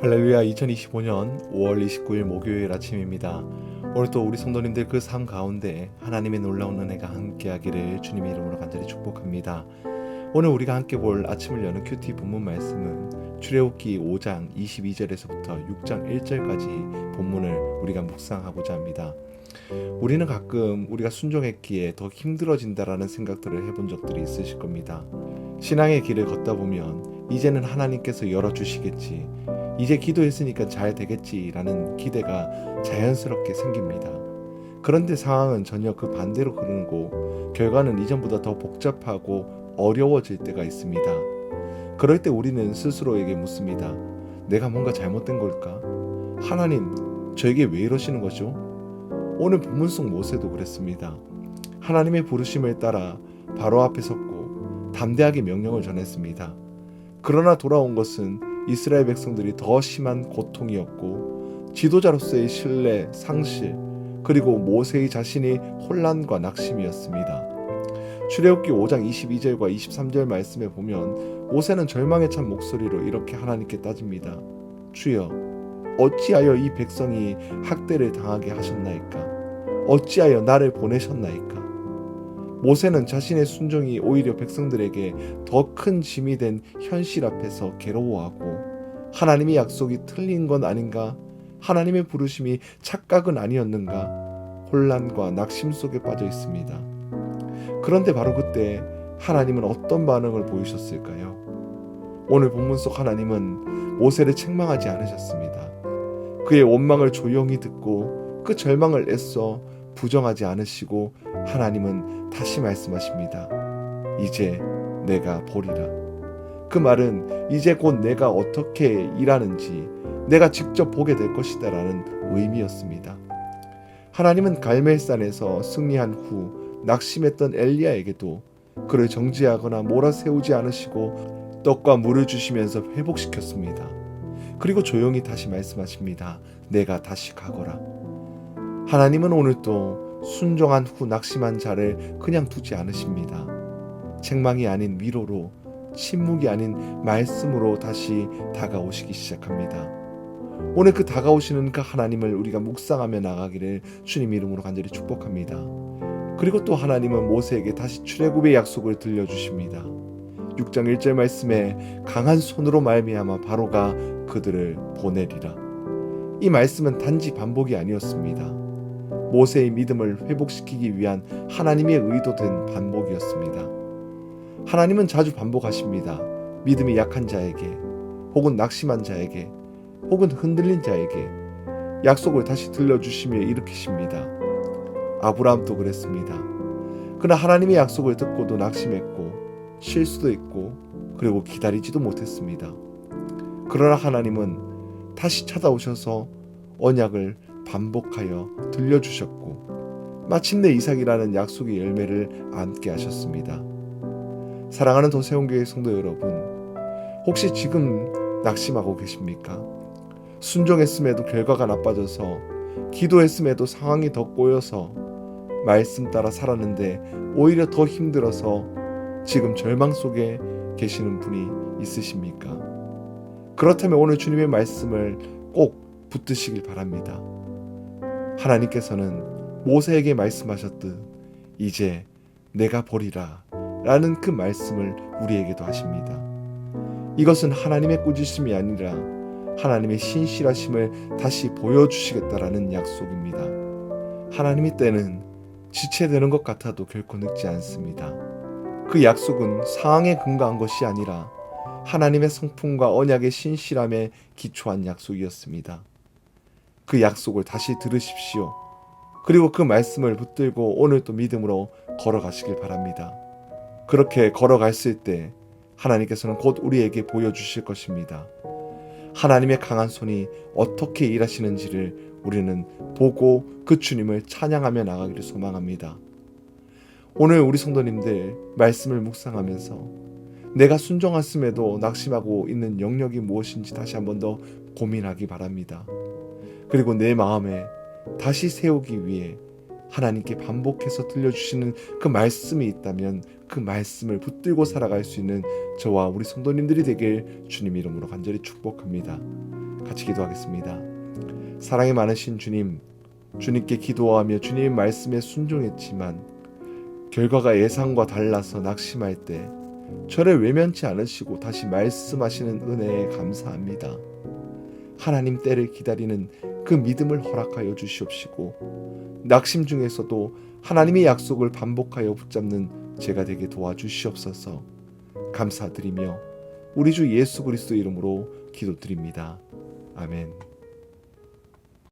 할렐루야. 2025년 5월 29일 목요일 아침입니다. 오늘도 우리 성도님들 그 삶 가운데 하나님의 놀라운 은혜가 함께하기를 주님의 이름으로 간절히 축복합니다. 오늘 우리가 함께 볼 아침을 여는 큐티 본문 말씀은 출애굽기 5장 22절에서부터 6장 1절까지 본문을 우리가 묵상하고자 합니다. 우리는 가끔 우리가 순종했기에 더 힘들어진다라는 생각들을 해본 적들이 있으실 겁니다. 신앙의 길을 걷다 보면 이제는 하나님께서 열어주시겠지, 이제 기도했으니까 잘 되겠지라는 기대가 자연스럽게 생깁니다. 그런데 상황은 전혀 그 반대로 흐르고 결과는 이전보다 더 복잡하고 어려워질 때가 있습니다. 그럴 때 우리는 스스로에게 묻습니다. 내가 뭔가 잘못된 걸까? 하나님, 저에게 왜 이러시는 거죠? 오늘 본문 속 모세도 그랬습니다. 하나님의 부르심을 따라 바로 앞에 섰고 담대하게 명령을 전했습니다. 그러나 돌아온 것은 이스라엘 백성들이 더 심한 고통이었고 지도자로서의 신뢰 상실, 그리고 모세의 자신이 혼란과 낙심이었습니다. 출애굽기 5장 22절과 23절 말씀에 보면 모세는 절망에 찬 목소리로 이렇게 하나님께 따집니다. 주여, 어찌하여 이 백성이 학대를 당하게 하셨나이까? 어찌하여 나를 보내셨나이까? 모세는 자신의 순종이 오히려 백성들에게 더 큰 짐이 된 현실 앞에서 괴로워하고, 하나님의 약속이 틀린 건 아닌가? 하나님의 부르심이 착각은 아니었는가? 혼란과 낙심 속에 빠져 있습니다. 그런데 바로 그때 하나님은 어떤 반응을 보이셨을까요? 오늘 본문 속 하나님은 모세를 책망하지 않으셨습니다. 그의 원망을 조용히 듣고 그 절망을 애써 부정하지 않으시고 하나님은 다시 말씀하십니다. 이제 내가 보리라. 그 말은 이제 곧 내가 어떻게 일하는지 내가 직접 보게 될 것이다 라는 의미였습니다. 하나님은 갈멜산에서 승리한 후 낙심했던 엘리야에게도 그를 정죄하거나 몰아세우지 않으시고 떡과 물을 주시면서 회복시켰습니다. 그리고 조용히 다시 말씀하십니다. 내가 다시 가거라. 하나님은 오늘도 순종한 후 낙심한 자를 그냥 두지 않으십니다. 책망이 아닌 위로로, 침묵이 아닌 말씀으로 다시 다가오시기 시작합니다. 오늘 그 다가오시는 그 하나님을 우리가 묵상하며 나가기를 주님 이름으로 간절히 축복합니다. 그리고 또 하나님은 모세에게 다시 출애굽의 약속을 들려주십니다. 6장 1절 말씀에 강한 손으로 말미암아 바로가 그들을 보내리라. 이 말씀은 단지 반복이 아니었습니다. 모세의 믿음을 회복시키기 위한 하나님의 의도된 반복이었습니다. 하나님은 자주 반복하십니다. 믿음이 약한 자에게, 혹은 낙심한 자에게, 혹은 흔들린 자에게 약속을 다시 들려주시며 일으키십니다. 아브라함도 그랬습니다. 그러나 하나님의 약속을 듣고도 낙심했고 실수도 있고 그리고 기다리지도 못했습니다. 그러나 하나님은 다시 찾아오셔서 언약을 반복하여 들려주셨고 마침내 이삭이라는 약속의 열매를 안게 하셨습니다. 사랑하는 더세온교회 성도 여러분, 혹시 지금 낙심하고 계십니까? 순종했음에도 결과가 나빠져서, 기도했음에도 상황이 더 꼬여서, 말씀 따라 살았는데 오히려 더 힘들어서 지금 절망 속에 계시는 분이 있으십니까? 그렇다면 오늘 주님의 말씀을 꼭 붙드시길 바랍니다. 하나님께서는 모세에게 말씀하셨듯 이제 내가 보리라 라는 그 말씀을 우리에게도 하십니다. 이것은 하나님의 꾸짖음이 아니라 하나님의 신실하심을 다시 보여주시겠다라는 약속입니다. 하나님의 때는 지체되는 것 같아도 결코 늙지 않습니다. 그 약속은 상황에 근거한 것이 아니라 하나님의 성품과 언약의 신실함에 기초한 약속이었습니다. 그 약속을 다시 들으십시오. 그리고 그 말씀을 붙들고 오늘 또 믿음으로 걸어가시길 바랍니다. 그렇게 걸어갔을 때 하나님께서는 곧 우리에게 보여주실 것입니다. 하나님의 강한 손이 어떻게 일하시는지를 우리는 보고 그 주님을 찬양하며 나가기를 소망합니다. 오늘 우리 성도님들 말씀을 묵상하면서 내가 순종했음에도 낙심하고 있는 영역이 무엇인지 다시 한번 더 고민하기 바랍니다. 그리고 내 마음에 다시 세우기 위해 하나님께 반복해서 들려주시는 그 말씀이 있다면 그 말씀을 붙들고 살아갈 수 있는 저와 우리 성도님들이 되길 주님 이름으로 간절히 축복합니다. 같이 기도하겠습니다. 사랑이 많으신 주님, 주님께 기도하며 주님의 말씀에 순종했지만 결과가 예상과 달라서 낙심할 때 저를 외면치 않으시고 다시 말씀하시는 은혜에 감사합니다. 하나님 때를 기다리는 그 믿음을 허락하여 주시옵시고 낙심 중에서도 하나님의 약속을 반복하여 붙잡는 제가 되게 도와주시옵소서. 감사드리며 우리 주 예수 그리스도 이름으로 기도드립니다. 아멘.